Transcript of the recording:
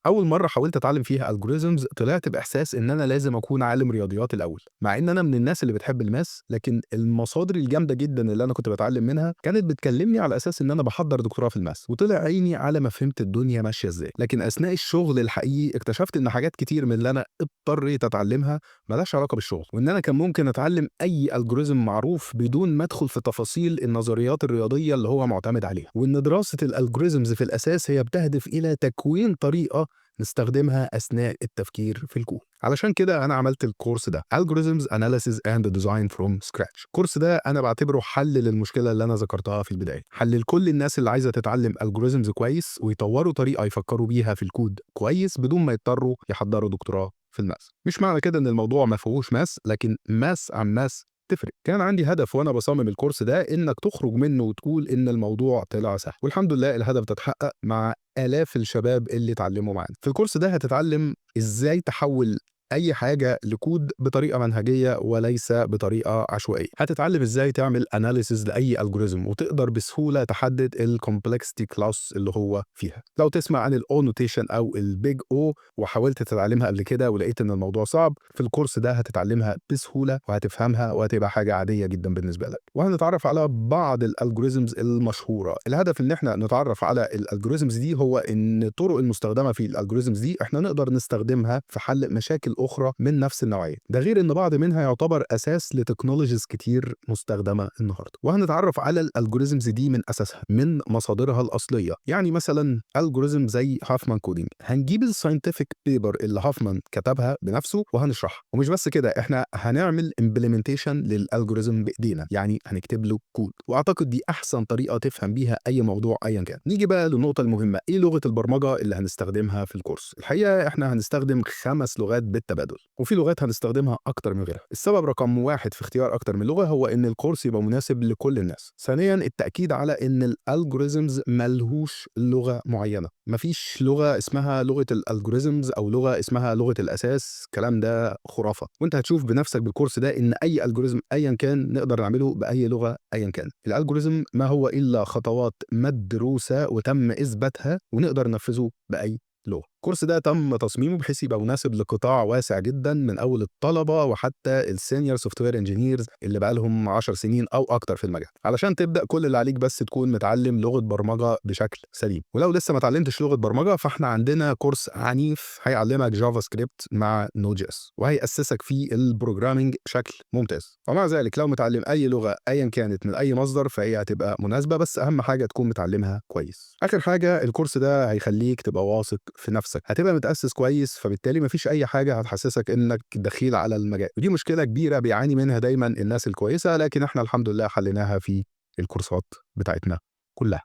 أول مرة حاولت أتعلم فيها algorithms طلعت بإحساس إن أنا لازم أكون عالم رياضيات الأول، مع إن أنا من الناس اللي بتحب الماس، لكن المصادر الجامدة جدًا اللي أنا كنت باتعلم منها كانت بتكلمني على أساس إن أنا باحضّر دكتوراه في الماس، وطلع عيني على ما فهمت الدنيا ماشية إزاي، لكن أثناء الشغل الحقيقي اكتشفت إن حاجات كتير من اللي أنا اضطريت أتعلمها ما لهاش علاقة بالشغل، وإن أنا كان ممكن أتعلم أي algorithm معروف بدون ما أدخل في تفاصيل النظريات الرياضية اللي هو معتمد عليها، وإن دراسة الalgorithms في الأساس هي بتهدف إلى تكوين طريقة نستخدمها أثناء التفكير في الكود. علشان كده أنا عملت الكورس ده Algorithms Analysis and Design from Scratch. الكورس ده أنا بعتبره حل للمشكلة اللي أنا ذكرتها في البداية، حل لكل الناس اللي عايزة تتعلم Algorithms كويس ويطوروا طريقة يفكروا بيها في الكود كويس بدون ما يضطروا يحضروا دكتوراه في الماس. مش معنى كده إن الموضوع ما فيهوش ماس، لكن ماس عن ماس تفرق. كان عندي هدف وأنا باصمم الكورس ده إنك تخرج منه وتقول إن الموضوع طلع سهل، والحمد لله الهدف ده اتحقق مع آلاف الشباب اللي اتعلموا معانا. في الكورس ده هتتعلم إزاي تحول أي حاجة لكود بطريقة منهجية وليس بطريقة عشوائية. هتتعلم إزاي تعمل analysis لأي algorithm وتقدر بسهولة تحدد ال complexity class اللي هو فيها. لو تسمع عن ال O notation أو ال Big O وحاولت تتعلمها قبل كده ولقيت إن الموضوع صعب، في الكورس ده هتتعلمها بسهولة وهتفهمها وهتبقى حاجة عادية جدا بالنسبة لك. وهنتعرف على بعض الالجوريزمز المشهورة. الهدف إن احنا نتعرف على الالجوريزمز دي هو إن الطرق المستخدمة في الالجوريزمز دي احنا نقدر نستخدمها في حل مشاكل أخرى من نفس النوعية. ده غير إن بعض منها يعتبر أساس لتكنولوجيز كتير مستخدمة النهاردة. وهنتعرف على الالجوريزمز دي من أساسها، من مصادرها الأصلية. يعني مثلا الجوريزم زي هافمان كودينج، هنجيب الساينتفك بيبر اللي هافمان كتبها بنفسه وهنشرحها. ومش بس كده، احنا هنعمل امبلمنتيشن للالجوريزم بايدينا، يعني هنكتب له كود. واعتقد دي احسن طريقه تفهم بيها اي موضوع ايا كان. نيجي بقى للنقطه المهمه، ايه لغه البرمجه اللي هنستخدمها في الكورس؟ الحقيقه احنا هنستخدم 5 لغات بالتبادل، وفي لغات هنستخدمها اكتر من غيرها. السبب رقم واحد في اختيار اكتر من لغه هو ان الكورس يبقى مناسب لكل الناس. ثانيا التاكيد على ان الالجوريزمز ملهوش لغه معينه، مفيش لغه اسمها لغه الالجوريزمز او لغه اسمها لغه الاساس. الكلام ده خرافه، وانت هتشوف بنفسك بالكورس ده ان اي الجوريزم ايا كان نقدر نعمله باي لغه ايا كان. الالجوريزم ما هو الا خطوات مدروسه وتم اثباتها ونقدر ننفذه باي لغه. الكورس ده تم تصميمه بحيث يبقى مناسب لقطاع واسع جدا، من اول الطلبه وحتى السينيور سوفت وير انجينيرز اللي بقى لهم 10 سنين او اكتر في المجال. علشان تبدا كل اللي عليك بس تكون متعلم لغه برمجه بشكل سليم. ولو لسه ما اتعلمتش لغه برمجه فاحنا عندنا كورس عنيف هيعلمك جافا سكريبت مع نود جي اس، وهيأسسك في البروجرامينج بشكل ممتاز. ومع ذلك لو متعلم اي لغه ايا كانت من اي مصدر فهي هتبقى مناسبه، بس اهم حاجه تكون متعلمها كويس. اخر حاجه، الكورس ده هيخليك تبقى واثق في نفسك، هتبقى متأسس كويس، فبالتالي مفيش اي حاجه هتحسسك انك دخيل على المجال. ودي مشكله كبيره بيعاني منها دايما الناس الكويسه، لكن احنا الحمد لله حليناها في الكورسات بتاعتنا كلها.